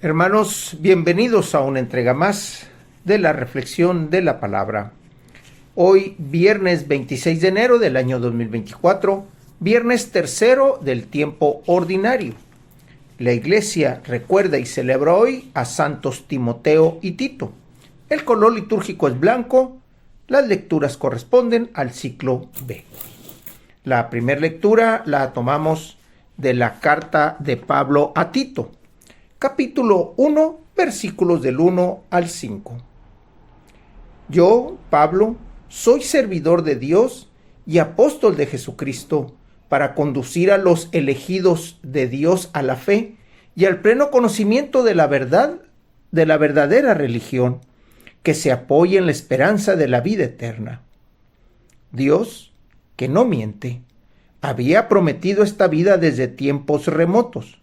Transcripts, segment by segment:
Hermanos, bienvenidos a una entrega más de la reflexión de la palabra. Hoy, viernes 26 de enero del año 2024, viernes tercero del tiempo ordinario. La Iglesia recuerda y celebra hoy a santos Timoteo y Tito. El color litúrgico es blanco. Las lecturas corresponden al ciclo B. La primera lectura la tomamos de la carta de Pablo a Tito, capítulo 1, versículos del 1 al 5. Yo, Pablo, soy servidor de Dios y apóstol de Jesucristo, para conducir a los elegidos de Dios a la fe y al pleno conocimiento de la verdad, de la verdadera religión, que se apoya en la esperanza de la vida eterna. Dios, que no miente, había prometido esta vida desde tiempos remotos,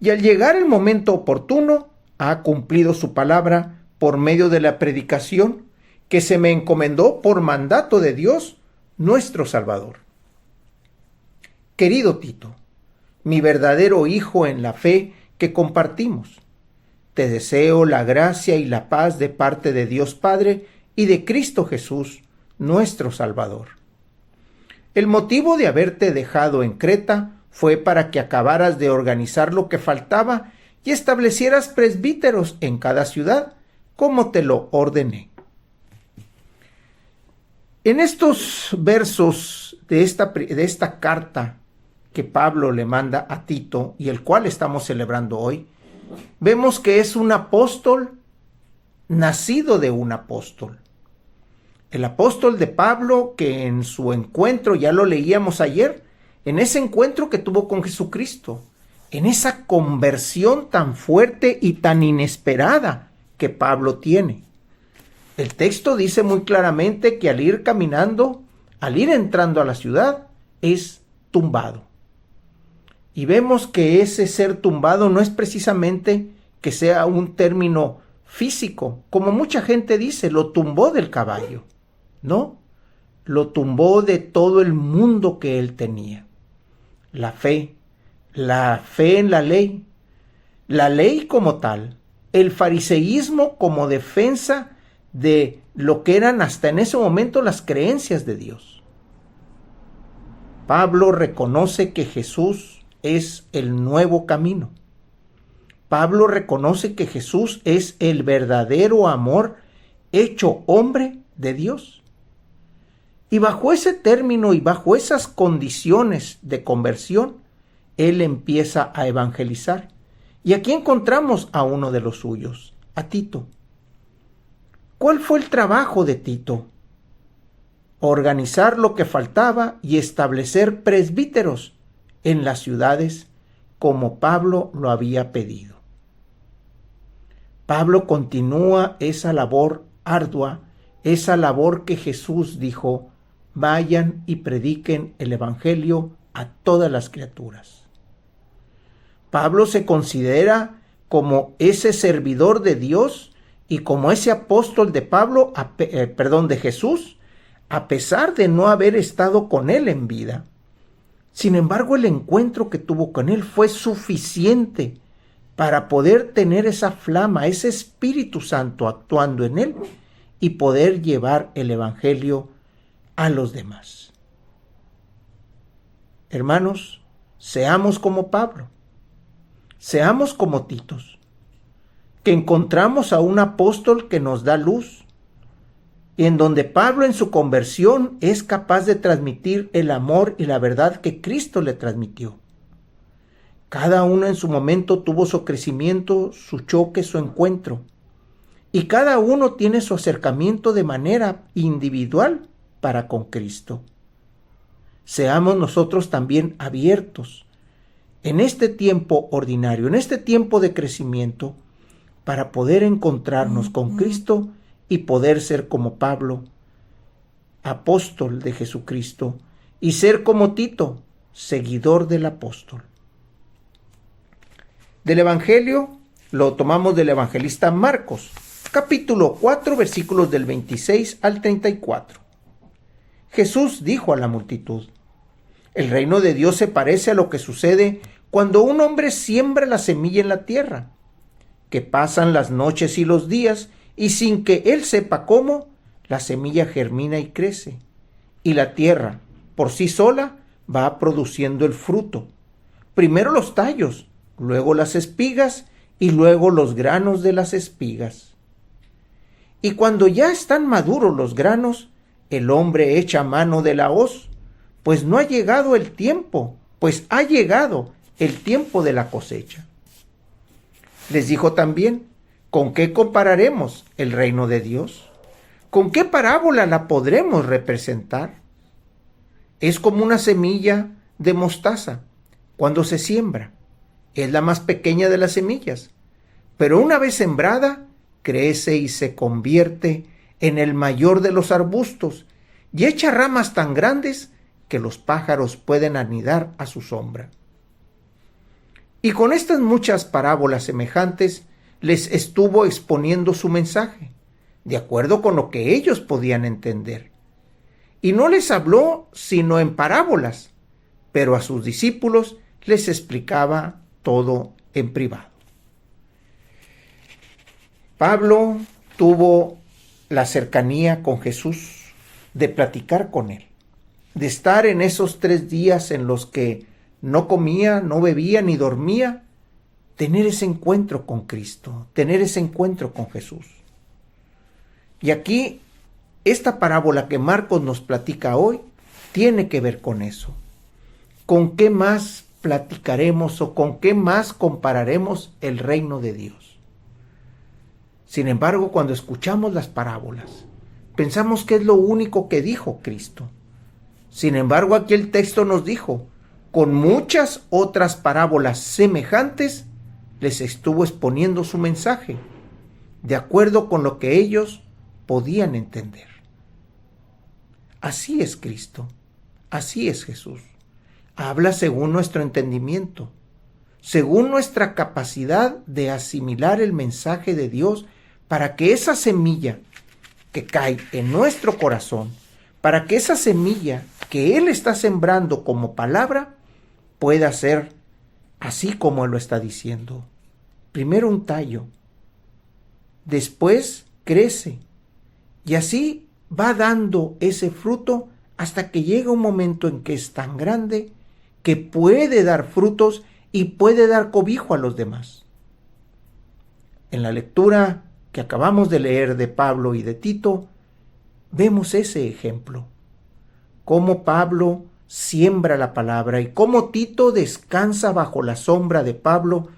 y al llegar el momento oportuno, ha cumplido su palabra por medio de la predicación que se me encomendó por mandato de Dios, nuestro Salvador. Querido Tito, mi verdadero hijo en la fe que compartimos, te deseo la gracia y la paz de parte de Dios Padre y de Cristo Jesús, nuestro Salvador. El motivo de haberte dejado en Creta fue para que acabaras de organizar lo que faltaba y establecieras presbíteros en cada ciudad, como te lo ordené. En estos versos de esta carta que Pablo le manda a Tito y el cual estamos celebrando hoy, vemos que es un apóstol nacido de un apóstol. El apóstol de Pablo, que en su encuentro, ya lo leíamos ayer, en ese encuentro que tuvo con Jesucristo, en esa conversión tan fuerte y tan inesperada que Pablo tiene. El texto dice muy claramente que al ir caminando, al ir entrando a la ciudad, es tumbado. Y vemos que ese ser tumbado no es precisamente que sea un término físico, como mucha gente dice, lo tumbó del caballo. No, lo tumbó de todo el mundo que él tenía. La fe en la ley como tal, el fariseísmo como defensa de lo que eran hasta en ese momento las creencias de Dios. Pablo reconoce que Jesús es el nuevo camino. Pablo reconoce que Jesús es el verdadero amor hecho hombre de Dios. Y bajo ese término y bajo esas condiciones de conversión, él empieza a evangelizar. Y aquí encontramos a uno de los suyos, a Tito. ¿Cuál fue el trabajo de Tito? Organizar lo que faltaba y establecer presbíteros en las ciudades como Pablo lo había pedido. Pablo continúa esa labor ardua, esa labor que Jesús dijo: vayan y prediquen el evangelio a todas las criaturas. Pablo se considera como ese servidor de Dios y como ese apóstol de de Jesús, a pesar de no haber estado con él en vida. Sin embargo, el encuentro que tuvo con él fue suficiente para poder tener esa flama, ese Espíritu Santo actuando en él y poder llevar el evangelio a los demás. Hermanos, seamos como Pablo, seamos como Titos, que encontramos a un apóstol que nos da luz, y en donde Pablo en su conversión es capaz de transmitir el amor y la verdad que Cristo le transmitió. Cada uno en su momento tuvo su crecimiento, su choque, su encuentro, y cada uno tiene su acercamiento de manera individual para con Cristo. Seamos nosotros también abiertos en este tiempo ordinario, en este tiempo de crecimiento, para poder encontrarnos con Cristo y poder ser como Pablo, apóstol de Jesucristo, y ser como Tito, seguidor del apóstol. Del Evangelio lo tomamos del evangelista Marcos, capítulo 4, versículos del 26 al 34. Jesús dijo a la multitud: el reino de Dios se parece a lo que sucede cuando un hombre siembra la semilla en la tierra. que pasan las noches y los días y sin que él sepa cómo, la semilla germina y crece. Y la tierra, por sí sola, va produciendo el fruto. Primero los tallos, luego las espigas y luego los granos de las espigas. Y cuando ya están maduros los granos, el hombre echa mano de la hoz, pues no ha llegado el tiempo, pues ha llegado el tiempo de la cosecha. Les dijo también, ¿con qué compararemos el reino de Dios? ¿Con qué parábola la podremos representar? Es como una semilla de mostaza cuando se siembra. Es la más pequeña de las semillas, pero una vez sembrada, crece y se convierte en el mayor de los arbustos y echa ramas tan grandes que los pájaros pueden anidar a su sombra. Y con estas muchas parábolas semejantes les estuvo exponiendo su mensaje, de acuerdo con lo que ellos podían entender. Y no les habló sino en parábolas, pero a sus discípulos les explicaba todo en privado. Pablo tuvo la cercanía con Jesús, de platicar con él, de estar en esos 3 días en los que no comía, no bebía ni dormía, tener ese encuentro con Cristo, tener ese encuentro con Jesús. Y aquí, esta parábola que Marcos nos platica hoy, tiene que ver con eso. ¿Con qué más platicaremos o con qué más compararemos el reino de Dios? Sin embargo, cuando escuchamos las parábolas, pensamos que es lo único que dijo Cristo. Sin embargo, aquí el texto nos dijo, con muchas otras parábolas semejantes, les estuvo exponiendo su mensaje, de acuerdo con lo que ellos podían entender. Así es Cristo, así es Jesús. Habla según nuestro entendimiento, según nuestra capacidad de asimilar el mensaje de Dios, para que esa semilla que cae en nuestro corazón, para que esa semilla que Él está sembrando como palabra, pueda ser así como Él lo está diciendo. Primero un tallo, después crece, y así va dando ese fruto hasta que llega un momento en que es tan grande que puede dar frutos y puede dar cobijo a los demás. En la lectura que acabamos de leer de Pablo y de Tito, vemos ese ejemplo, cómo Pablo siembra la palabra y cómo Tito descansa bajo la sombra de Pablo,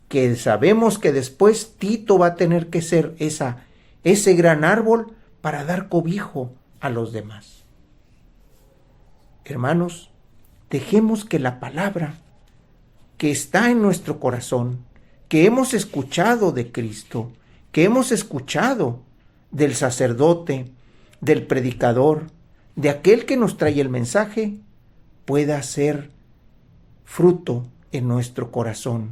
que sabemos que después Tito va a tener que ser ese gran árbol para dar cobijo a los demás. Hermanos, dejemos que la palabra que está en nuestro corazón, que hemos escuchado de Cristo, que hemos escuchado del sacerdote, del predicador, de aquel que nos trae el mensaje, pueda ser fruto en nuestro corazón,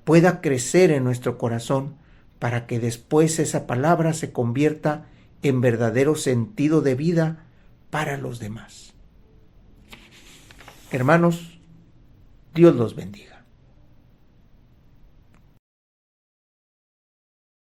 pueda crecer en nuestro corazón, para que después esa palabra se convierta en verdadero sentido de vida para los demás. Hermanos, Dios los bendiga.